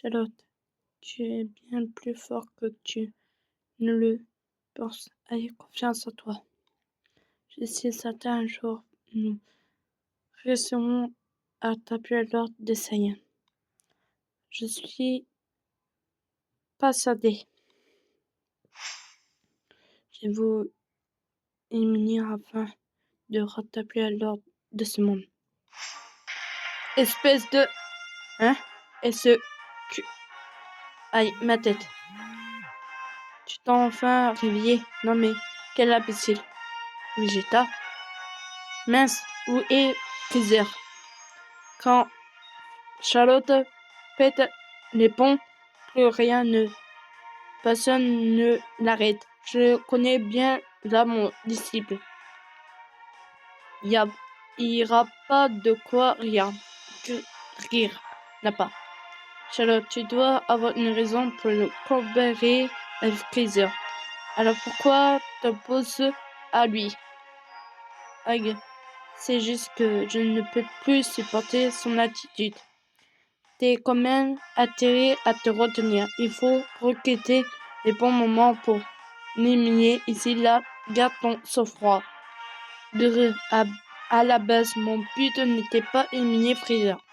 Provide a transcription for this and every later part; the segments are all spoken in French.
Charlotte, tu es bien plus fort que tu ne le penses. Aie confiance en toi. Je suis certain un jour nous réussirons à taper l'ordre des Saiyans. Je suis persuadé. Je vous éliminer afin de rétablir l'ordre de ce monde. Espèce de... Hein? Et ce... Aïe, ma tête. Tu t'es enfin réveillé. Non mais, quel imbécile. Vegeta. Mince, où est Freezer? Quand Charlotte pète les ponts, plus rien ne... Personne ne l'arrête. Je connais bien là mon disciple. Il y aura pas de quoi rire. N'a pas. Charlotte, tu dois avoir une raison pour le comparer avec Freezer. Alors pourquoi t'opposes à lui? Aïe, c'est juste que je ne peux plus supporter son attitude. T'es quand même attiré à te retenir. Il faut recruter les bons moments pour l'éliminer. Ici, là, garde ton sang-froid. À la base, mon but n'était pas éliminer Freezer.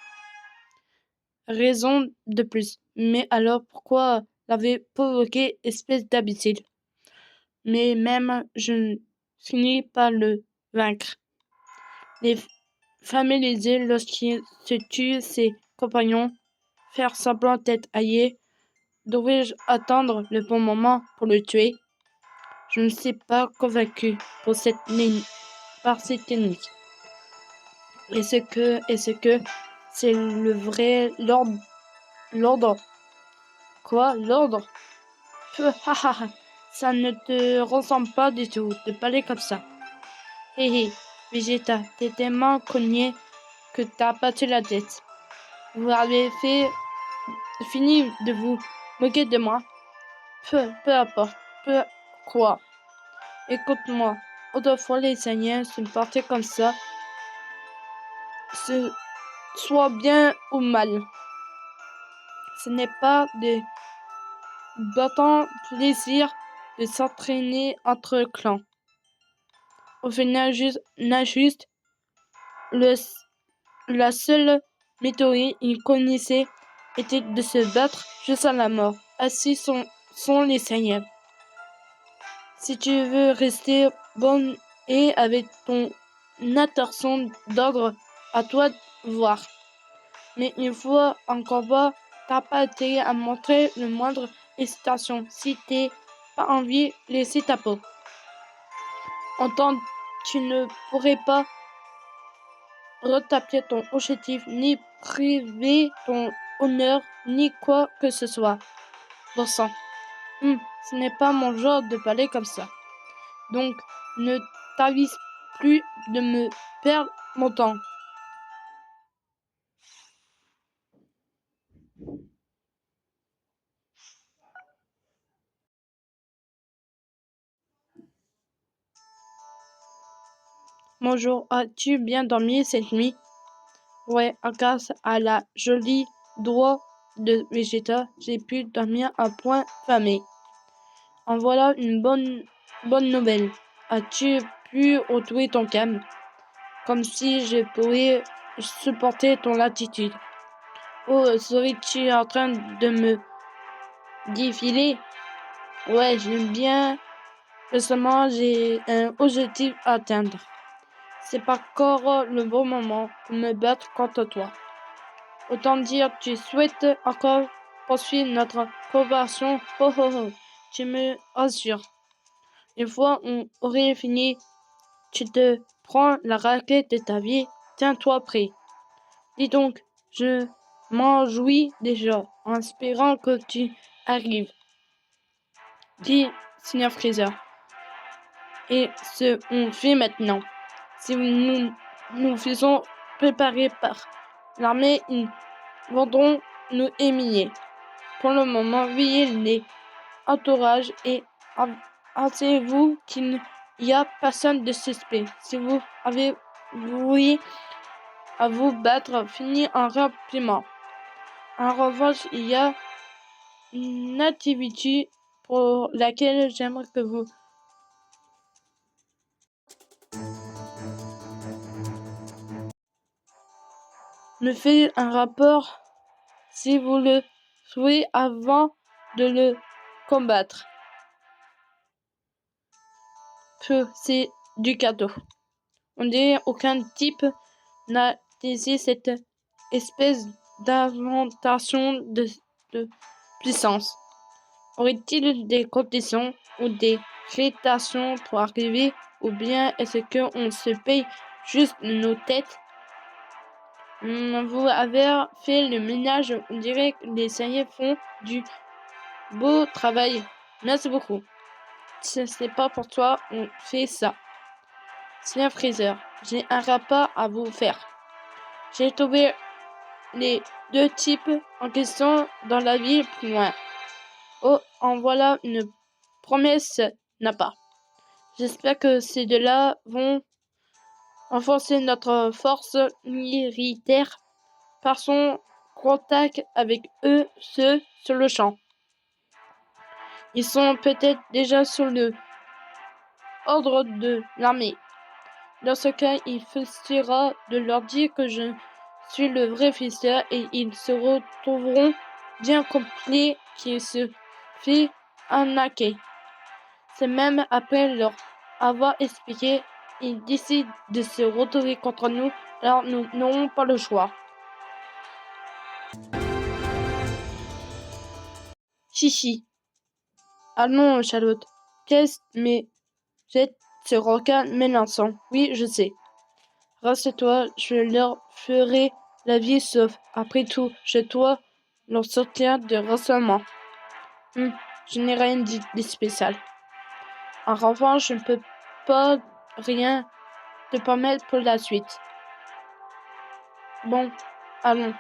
Raison de plus. Mais alors, pourquoi l'avait provoqué, espèce d'imbécile? Mais même, je finis par le vaincre. Les familiariser lorsqu'il se tue ses compagnons, faire semblant d'être aillé. Devrais-je attendre le bon moment pour le tuer? Je ne suis pas convaincu par cette technique. Est-ce que c'est le vrai l'ordre? Quoi? L'ordre? Ça ne te ressemble pas du tout de parler comme ça. Hé hé, Vegeta, t'es tellement cogné que t'as battu la tête. Vous avez fini de vous moquer de moi. Peu importe, quoi. Écoute-moi, autrefois les Saiyans se portaient comme ça, soit bien ou mal. Ce n'est pas de battant plaisir de s'entraîner entre clans. Au final, juste la seule méthode qu'ils connaissaient était de se battre jusqu'à la mort. Ainsi sont les Saiyans. Si tu veux rester bonne et avec ton attention d'ogre, à toi de voir. Mais une fois encore pas, t'as pas intérêt à montrer le moindre hésitation. Si t'es pas envie, laisser ta peau. Entendre, tu ne pourrais pas retaper ton objectif, ni priver ton honneur, ni quoi que ce soit. Bon sang. Ce n'est pas mon genre de parler comme ça. Donc, ne t'avise plus de me perdre mon temps. Bonjour, as-tu bien dormi cette nuit? Ouais, grâce à la jolie doigt de Vegeta, j'ai pu dormir à point fermé. En voilà une bonne nouvelle. As-tu pu retrouver ton calme? Comme si je pouvais supporter ton attitude. Oh, serais-tu en train de me défiler? Ouais, j'aime bien. Récemment, j'ai un objectif à atteindre. C'est pas encore le bon moment pour me battre contre toi. Autant dire, tu souhaites encore poursuivre notre collaboration. Oh oh oh, tu me rassures. Une fois on aurait fini, tu te prends la raquette de ta vie. Tiens-toi prêt. Dis donc, je m'en jouis déjà, en espérant que tu arrives. Dis, Seigneur Freezer. Et ce qu'on fait maintenant. Si nous faisons préparer par l'armée, ils viendront nous éliminer. Pour le moment, veillez les entourages et assurez-vous qu'il n'y a personne de suspect. Si vous avez voué à vous battre, finissez en rapidement. En revanche, il y a une activité pour laquelle j'aimerais que vous me faites un rapport si vous le souhaitez avant de le combattre. C'est du cadeau. On dirait aucun type n'a désiré cette espèce d'inventation de puissance. Aurait-il des conditions ou des citations pour arriver, ou bien est-ce qu'on se paye juste nos têtes? Vous avez fait le ménage, on dirait que les salariés font du beau travail. Merci beaucoup. Si ce n'est pas pour toi, on fait ça. Seigneur Freezer, j'ai un rapport à vous faire. J'ai trouvé les deux types en question dans la ville plus loin. Oh, en voilà une promesse n'a pas. J'espère que ces deux-là vont renforcer notre force militaire par son contact avec eux, ceux sur le champ. Ils sont peut-être déjà sous le ordre de l'armée. Dans ce cas, il suffira de leur dire que je suis le vrai Freezer et ils se retrouveront bien complets qu'ils se fait arnaquer. C'est même après leur avoir expliqué, ils décident de se retrouver contre nous, alors nous n'aurons pas le choix. Chichi. Ah non, Charlotte. Mais jette ce requin menaçant. Oui, je sais. Rassure-toi, je leur ferai la vie sauve. Après tout, je dois leur sortir de rassemblement. Je n'ai rien dit de spécial. En revanche, je ne peux pas rien te promettre pour la suite. Bon, allons.